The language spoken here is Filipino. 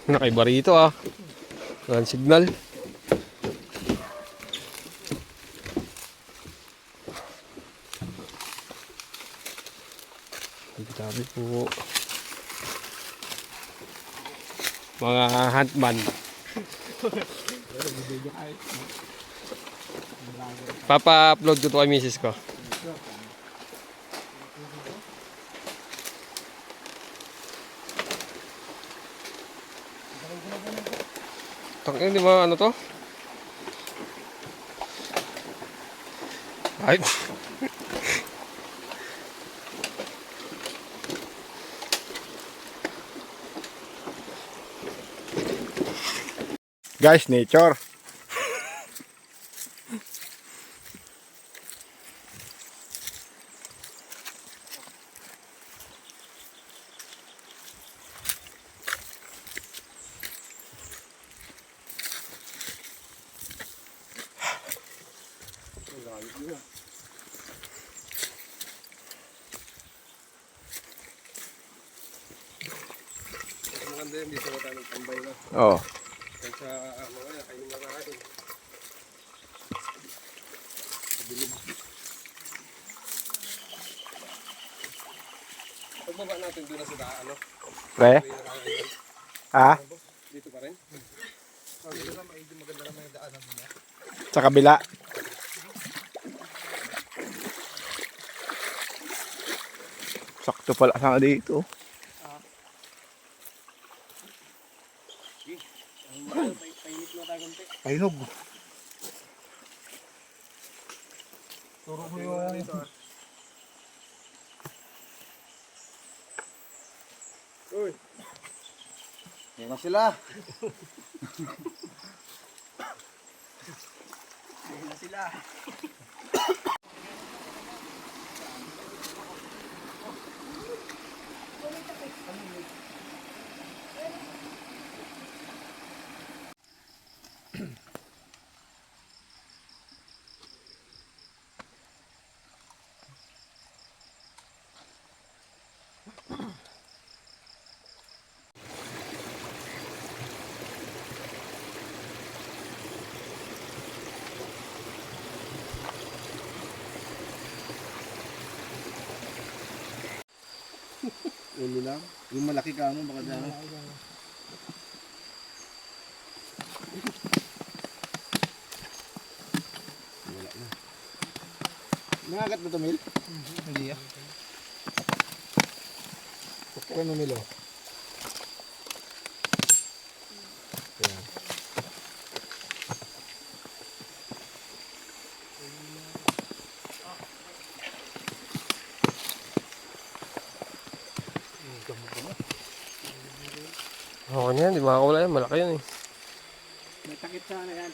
Nakaiba rito ah. Walang signal. Tabi po. Mga huntman. Papa-upload ko to kay misis ko. Tangin, di ba ano to? Ay. Guys, nature. Maganda yun, dito na tayo nagtambay na. Oo. Kaysa mga kainin na natin. Pagbaba natin doon na sa daan, ano? Pre? Ha? Dito pa rin? Dito na, maganda naman yung daanan mo niya. Sa kabila. Sakto pala sana dito. Painit na tayo konti. Painog. Turo mo yung dito ah. Uy! Yan na sila. Yan na sila. Ulo lang. Yung malaki ka mo, baka dyan. Wala na. Nangagat ba ito, Mil? Hindi ah. Pukpukan mo, Mil, oh. Ayan. Oo yan, di makakawala yan. Malaki yan eh. May takip sana yan.